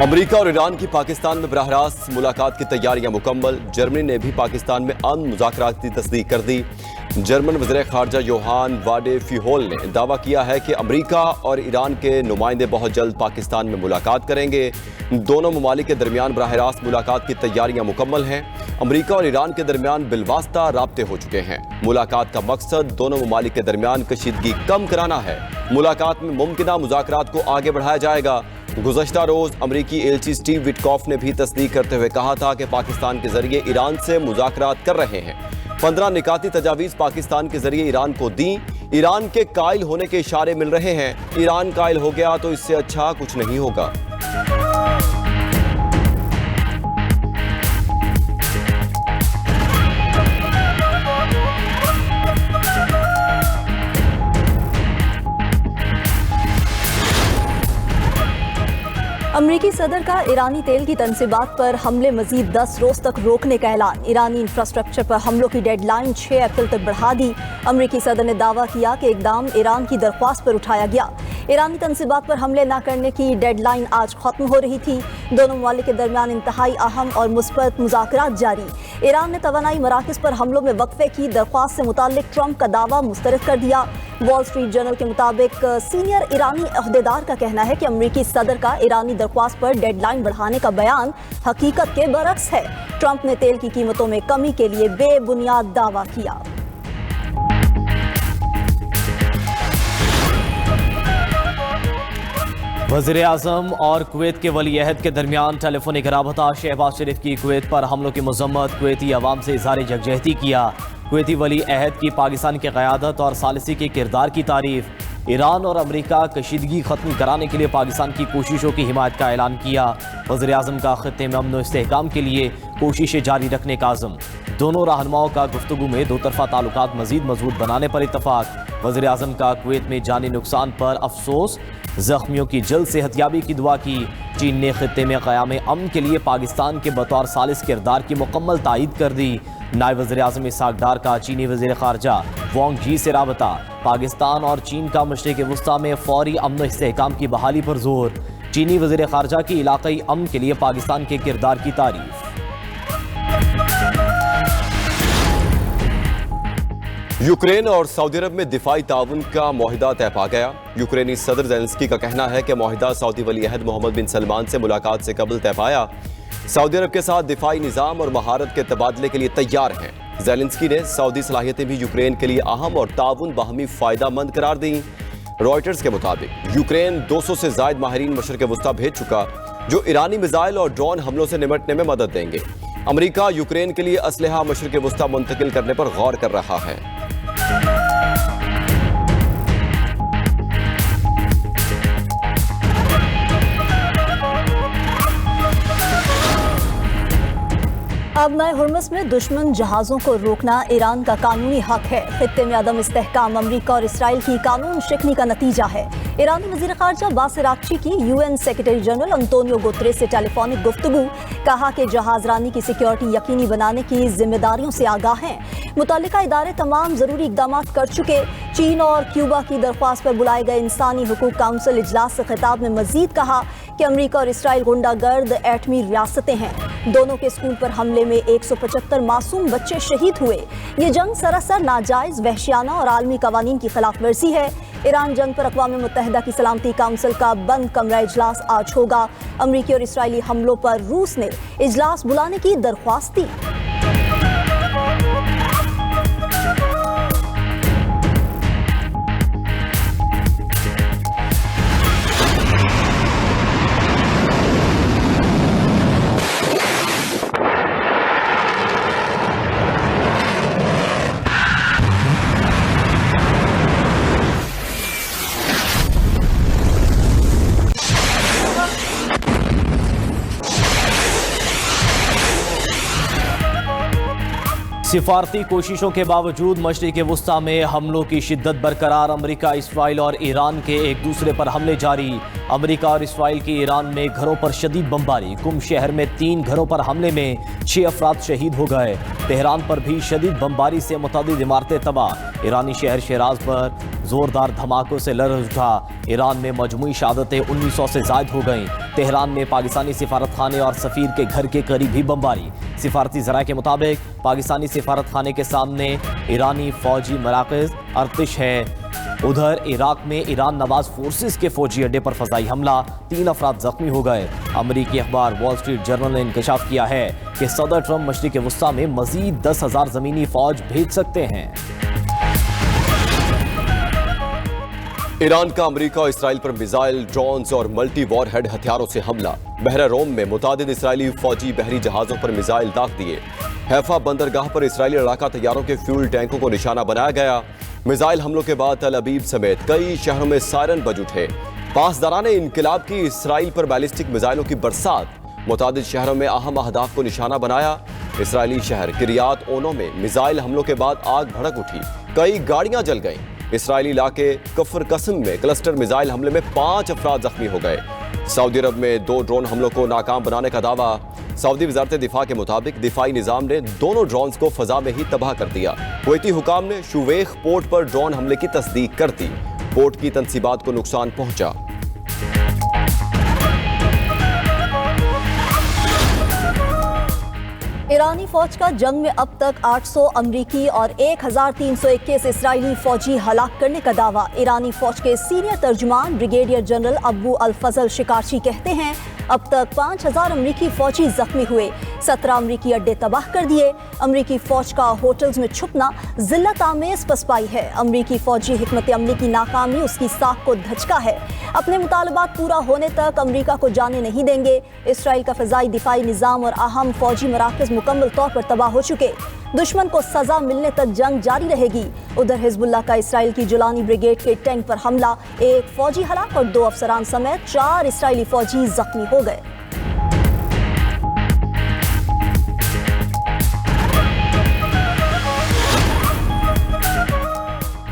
America और Iran की पाकिस्तान में बराह रास्त मुलाकात की तैयारियां मुकम्मल। जर्मनी ने भी पाकिस्तान में अमन मुज़ाकरात की तस्दीक कर दी। जर्मन वज़ीर ख़ारजा योहान वाडेफिहोल ने दावा किया है कि अमेरिका और ईरान के नुमाइंदे बहुत जल्द पाकिस्तान में मुलाकात करेंगे। दोनों ममालिक के दरमियान बराह रास्त मुलाकात की तैयारियां मुकम्मल हैं। अमेरिका और ईरान के दरमियान बिलवास्ता राब्ते हो चुके हैं। मुलाकात का मकसद दोनों ममालिक के दरमियान कशीदगी कम कराना है। मुलाकात में मुमकिना मुज़ाकरात को आगे बढ़ाया जाएगा। गुज़श्ता रोज अमरीकी एलची स्टीव विटकॉफ ने भी तस्दीक करते हुए कहा था कि पाकिस्तान के जरिए ईरान से मुज़ाकरात कर रहे हैं। 15 निकाती तजावीज़ पाकिस्तान के जरिए ईरान को दी। ईरान के कायल होने के इशारे मिल रहे हैं। ईरान कायल हो गया तो इससे अच्छा कुछ नहीं होगा। अमरीकी सदर का ईरानी तेल की तनसीबात पर हमले मजीद 10 रोज तक रोकने का ऐलान। ईरानी इंफ्रास्ट्रक्चर पर हमलों की डेडलाइन 6 अप्रैल तक बढ़ा दी। अमरीकी सदर ने दावा किया कि इकदाम ईरान की दरख्वास्त पर उठाया गया। ईरानी तनसीबात पर हमले न करने की डेडलाइन आज खत्म हो रही थी। दोनों ममालिक के दरमियान इंतहाई अहम और मुस्बत मुज़ाकरात जारी। ईरान ने तवानाई मराकज़ पर हमलों में वक्फे की दरख्वास्त से मुताल्लिक ट्रंप का दावा मुस्तरद कर दिया। वॉल स्ट्रीट जर्नल के मुताबिक सीनियर ईरानी अहदेदार का कहना है कि अमरीकी सदर का ईरानी दरख्वास्त पर डेडलाइन बढ़ाने का बयान हकीकत के बरक्स है। ट्रंप ने तेल की कीमतों में कमी के लिए बेबुनियाद दावा किया। वज़ीर आज़म और कुवैत के वली अहद के दरमियान टेलीफोनिक राबता। शहबाज शरीफ की कुवैत पर हमलों की मजम्मत। कुवैती अवाम से इज़हार यकजहती किया। कुवैती वली अहद की पाकिस्तान की क़यादत और सालिसी के किरदार की तारीफ। ईरान और अमरीका कशीदगी ख़त्म कराने के लिए पाकिस्तान की कोशिशों की हिमायत का ऐलान किया। वज़ीर आज़म का ख़ित्ते में अमन व इस्तेहकाम के लिए कोशिशें जारी रखने का आज़म। दोनों रहनुमाओं का गुफ्तगू में दो तरफ़ा ताल्लुकात मज़ीद मजबूत बनाने पर इत्तफ़ाक़। वज़ीर आज़म का कुवैत में जानी नुकसान पर अफसोस। ज़ख्मियों की जल्द सेहतयाबी की दुआ की। चीन ने ख़ित्ते में क़याम अमन के लिए पाकिस्तान के बतौर सालिस किरदार की मुकम्मल तायीद कर दी। नायब वज़ीर आज़म इसहाक़ डार का चीनी वज़ीर ख़ारजा वांग यी से राबता। पाकिस्तान और चीन का मशरिक़ वस्ता में फ़ौरी अमन इस्तेहकाम की बहाली पर जोर। चीनी वज़ीर ख़ारजा की इलाक़ाई अमन के लिए पाकिस्तान के किरदार की तारीफ। यूक्रेन और सऊदी अरब में दिफाई ताउन का मुआहिदा तय पा गया। यूक्रेनी सदर ज़ेलेंस्की का कहना है कि मुआहिदा सऊदी वली अहद मोहम्मद बिन सलमान से मुलाकात से कबल तय पाया। सऊदी अरब के साथ दिफाई निज़ाम और महारत के तबादले के लिए तैयार हैं। ज़ेलेंस्की ने सऊदी सलाहियतें भी यूक्रेन के लिए अहम और ताउन बाहमी फ़ायदा मंद करार दी। रॉयटर्स के मुताबिक यूक्रेन 200 से ज़ायद माहिरीन मशरिक़ वस्ता भेज चुका, जो ईरानी मिसाइल और ड्रोन हमलों से निपटने में मदद देंगे। अमरीका यूक्रेन के लिए असलहा मशरिक़ वस्ता मुंतकिल करने पर गौर कर रहा है। अब नए हुर्मुज़ में दुश्मन जहाज़ों को रोकना ईरान का कानूनी हक है। खित्ते में अदम इस्तेहकाम अमरीका और इसराइल की कानून शिकनी का नतीजा है। ईरानी वज़ीर ख़ारजा बासिर आगची की UN secretary general Antonio Guterres से टेलीफोनिक गुफ्तगू। कहा कि जहाज़ रानी की सिक्योरिटी यकीनी बनाने की जिम्मेदारियों से आगाह हैं। मुतल्लिका इदारे तमाम ज़रूरी इक़दाम कर चुके। चीन और क्यूबा की दरख्वास्त पर बुलाए गए इंसानी हुकूक काउंसिल इजलास से खिताब में मज़ीद कहा कि अमरीका और इसराइल गुंडागर्द एटमी रियासतें हैं। दोनों के स्कूल पर हमले में 175 मासूम बच्चे शहीद हुए। ये जंग सरासर नाजायज़, वहशियाना और आलमी कवानीन की खिलाफ वर्जी है। ईरान जंग पर अक़वाम मुत्तहिदा की सलामती काउंसिल का बंद कमरा इजलास आज होगा। अमरीकी और इसराइली हमलों पर रूस ने इजलास बुलाने की दरख्वास्त दी। सिफारती कोशिशों के बावजूद मशरिक़ वस्ता में हमलों की शिद्दत बरकरार। अमरीका, इसराइल और ईरान के एक दूसरे पर हमले जारी। अमरीका और इसराइल की ईरान में घरों पर शदीद बमबारी। कुम शहर में 3 घरों पर हमले में 6 अफराद शहीद हो गए। तेहरान पर भी शदीद बमबारी से मुतअद्दिद इमारतें तबाह। ईरानी शहर शिराज पर जोरदार धमाकों से लरज़ उठा। ईरान में मजमूई शहादतें 1900 से ज़ायद हो गईं। तेहरान में पाकिस्तानी सिफारत खाने और सफीर के घर के करीब भी बमबारी। सिफारती ज़राए के मुताबिक पाकिस्तानी सिफारत खाने के सामने ईरानी फौजी मराकज़ अर्तिश है। उधर इराक में ईरान नवाज फोर्सेस के फौजी अड्डे पर फजाई हमला, 3 अफराद जख्मी हो गए। अमरीकी अखबार वॉल स्ट्रीट जर्नल ने इंकशाफ किया है कि सदर ट्रंप मशरिक़ वस्ता में मजीद 10,000 ज़मीनी फौज भेज सकते हैं। ईरान का अमेरिका और इसराइल पर मिसाइल, ड्रोन्स और मल्टी वॉरहेड हथियारों से हमला। बहरा रोम में मुतादिद इसराइली फौजी बहरी जहाज़ों पर मिसाइल दाग दिए। हैफा बंदरगाह पर इसराइली लड़ाका तैयारों के फ्यूल टैंकों को निशाना बनाया गया। मिसाइल हमलों के बाद तल अबीब समेत कई शहरों में सायरन बज उठे। पासदाराने इनकिलाब की इसराइल पर बैलिस्टिक मिसाइलों की बरसात। मुतादिद शहरों में अहम अहदाफ को निशाना बनाया। इसराइली शहर किरियात ओनो में मिसाइल हमलों के बाद आग भड़क उठी, कई गाड़ियां जल गईं। इसराइली इलाके कफर कसम में क्लस्टर मिसाइल हमले में 5 अफराद जख्मी हो गए। सऊदी अरब में 2 ड्रोन हमलों को नाकाम बनाने का दावा। सऊदी वजारत दिफा के मुताबिक दिफाई निजाम ने दोनों ड्रोन्स को फजा में ही तबाह कर दिया। कुवैती हुकाम ने शुवेख पोर्ट पर ड्रोन हमले की तस्दीक कर दी। पोर्ट की तनसीबात को नुकसान पहुंचा। ईरानी फौज का जंग में अब तक 800 अमरीकी और 1321 इसराइली फौजी हलाक करने का दावा। ईरानी फौज के सीनियर तर्जुमान ब्रिगेडियर जनरल अबू अल फजल शिकारची कहते हैं अब तक 5000 अमरीकी फौजी जख्मी हुए, 17 अमरीकी अड्डे तबाह कर दिए। अमरीकी फौज का होटल्स में छुपना जिल्लत आमेज पसपाई है। अमरीकी फौजी हिकमत अमली की नाकामी उसकी साख को धचका है। अपने मुतालबात पूरा होने तक अमरीका को जाने नहीं देंगे। इसराइल का फ़ज़ाई दिफाई निज़ाम और अहम फौजी मराकज़ मुकम्मल तौर पर तबाह हो चुके। दुश्मन को सजा मिलने तक जंग जारी रहेगी। उधर हिजबुल्लाह का इसराइल की जुलानी ब्रिगेड के टैंक पर हमला, 1 फौजी हलाक और 2 अफसरान समेत 4 इसराइली फौजी जख्मी हो गए।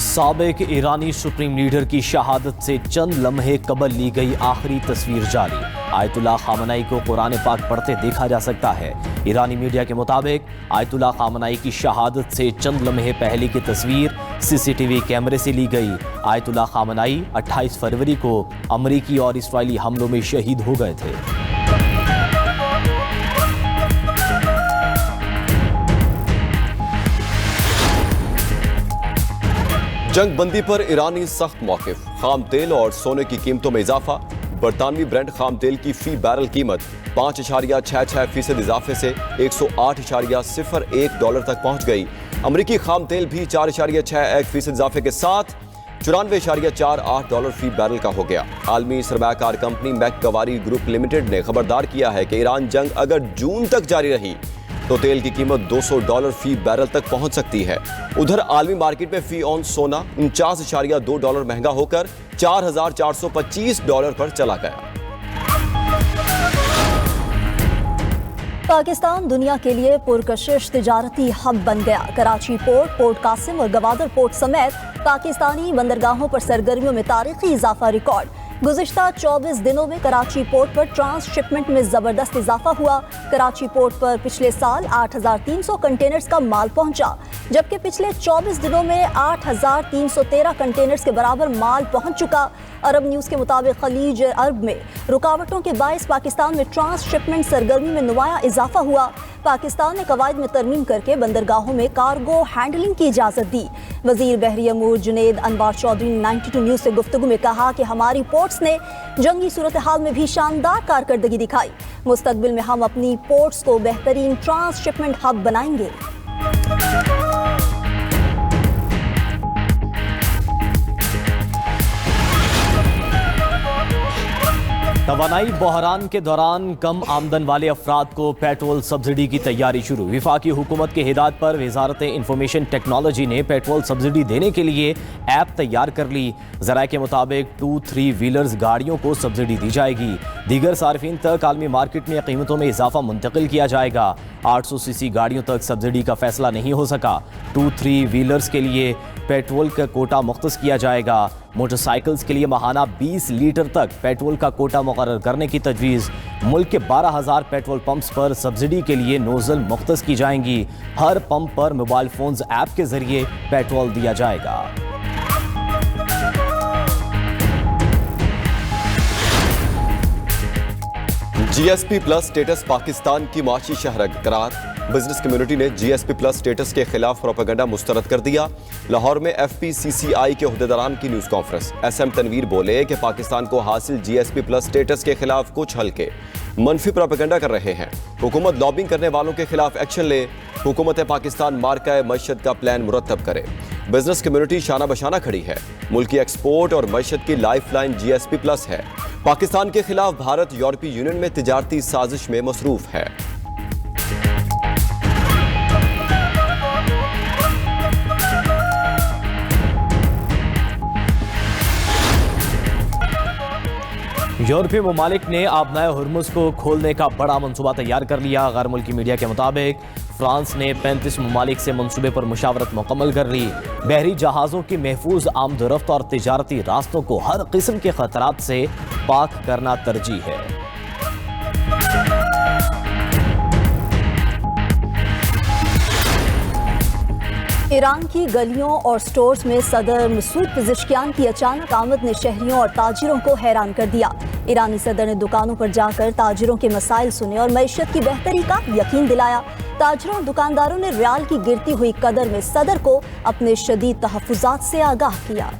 साबिक ईरानी सुप्रीम लीडर की शहादत से चंद लम्हे कबल ली गई आखिरी तस्वीर जारी। आयतुल्लाह खामनाई को कुरान पाक पढ़ते देखा जा सकता है। ईरानी मीडिया के मुताबिक आयतुल्लाह खामनाई की शहादत से चंद लम्हे पहले की तस्वीर सीसीटीवी कैमरे से ली गई। आयतुल्लाह खामनाई 28 फरवरी को अमरीकी और इसराइली हमलों में शहीद हो गए थे। जंग बंदी पर ईरानी सख्त मौकिफ। खाम तेल और सोने की कीमतों में इजाफा। बरतानवी ब्रेंट खाम तेल की फी बैरल कीमत 5.66% इजाफे से 108.01 डॉलर तक पहुंच गई। अमरीकी खाम तेल भी 4.61% इजाफे के साथ 94.48 डॉलर फी बैरल का हो गया। आलमी सरमायाकार कंपनी मैकगवारी ग्रुप लिमिटेड ने खबरदार किया है कि ईरान जंग अगर जून तक जारी रही तो तेल की कीमत 200 डॉलर फी बैरल तक पहुंच सकती है। उधर आलमी मार्केट में फी ऑन सोना 49.2 डॉलर महंगा होकर 4,425 डॉलर पर चला गया। पाकिस्तान दुनिया के लिए पुरकशिश तिजारती हब बन गया। कराची पोर्ट, पोर्ट कासिम और गवादर पोर्ट समेत पाकिस्तानी बंदरगाहों पर सरगर्मियों में तारीखी इजाफा रिकॉर्ड। गुज़िश्ता 24 दिनों में कराची पोर्ट पर ट्रांसशिपमेंट में ज़बरदस्त इजाफा हुआ। कराची पोर्ट पर पिछले साल 8,300 कंटेनर्स का माल पहुंचा, जबकि पिछले 24 दिनों में 8,313 कंटेनर्स के बराबर माल पहुंच चुका। अरब न्यूज़ के मुताबिक खलीज अरब में रुकावटों के बायस पाकिस्तान में ट्रांसशिपमेंट सरगर्मी में नुमाया इजाफा हुआ। पाकिस्तान ने कवायद में तरमीम करके बंदरगाहों में कार्गो हैंडलिंग की इजाज़त दी। वज़ीर बहरी अमूर जुनेद अनवार चौधरी ने 92 न्यूज़ से गुफ्तगू में कहा कि हमारी पोर्ट्स ने जंगी सूरत हाल में भी शानदार कारकर्दगी दिखाई। मुस्तकबिल में हम अपनी पोर्ट्स को बेहतरीन ट्रांसशिपमेंट हब बनाएंगे। तवानाई बहरान के दौरान कम आमदन वाले अफराद को पेट्रोल सब्सिडी की तैयारी शुरू। विफाकी हुकूमत के हिदायत पर वजारत इंफॉर्मेशन टेक्नोलॉजी ने पेट्रोल सब्सिडी देने के लिए ऐप तैयार कर ली। ज़राए के मुताबिक 2-3 व्हीलर्स गाड़ियों को सब्सिडी दी जाएगी। दीगर सार्फिन तक आलमी मार्केट में कीमतों में इजाफा मुंतकिल किया जाएगा। 800 सीसी गाड़ियों तक सब्सिडी का फैसला नहीं हो सका। 2-3 व्हीलर्स के लिए पेट्रोल का कोटा मुख्तस किया जाएगा। मोटरसाइकिल्स के लिए माहाना 20 लीटर तक पेट्रोल का कोटा मुकर्रर करने की तजवीज़। मुल्क के 12,000 पेट्रोल पंप्स पर सब्सिडी के लिए नोजल मुख्तस की जाएंगी। हर पंप पर मोबाइल फोन्स ऐप के जरिए पेट्रोल दिया जाएगा। जीएसपी प्लस स्टेटस पाकिस्तान की माशी शहरत करार। बिजनेस कम्युनिटी ने जीएसपी प्लस स्टेटस के खिलाफ प्रोपेगेंडा मुस्तरद कर दिया। लाहौर में एफपीसीसीआई के ओहदेदारान की न्यूज कॉन्फ्रेंस। एसएम तनवीर बोले कि पाकिस्तान को हासिल जीएसपी प्लस स्टेटस के खिलाफ कुछ हल्के मनफी प्रोपेगेंडा कर रहे हैं। हुकूमत लॉबिंग करने वालों के खिलाफ एक्शन ले। हुकूमत पाकिस्तान मार्का मईशत का प्लान मुरतब करे। बिजनेस कम्युनिटी शाना बशाना खड़ी है। मुल्की एक्सपोर्ट और मईशत की लाइफ लाइन जीएसपी प्लस है। पाकिस्तान के खिलाफ भारत यूरोपीय यूनियन में तिजारती साजिश में मसरूफ है। यूरोपीय ममालिक ने आबनाए हुर्मुज़ को खोलने का बड़ा मंसूबा तैयार कर लिया। गैर मुल्की मीडिया के मुताबिक फ्रांस ने 35 ममालिक से मंसूबे पर मुशावरत मुकम्मल कर ली। बहरी जहाज़ों की महफूज आमदोरफ्त और तिजारती रास्तों को हर किस्म के खतरात से पाक करना तरजीह है। ईरान की गलियों और स्टोर्स में सदर मसूद पिज़ेशकियान की अचानक आमद ने शहरियों और ताजिरों को हैरान कर दिया। ईरानी सदर ने दुकानों पर जाकर ताजिरों के मसाइल सुने और मईशत की बेहतरी का यकीन दिलाया। ताजिरों और दुकानदारों ने रियाल की गिरती हुई कदर में सदर को अपने शदीद तहफ़्फ़ुज़ात से आगाह किया।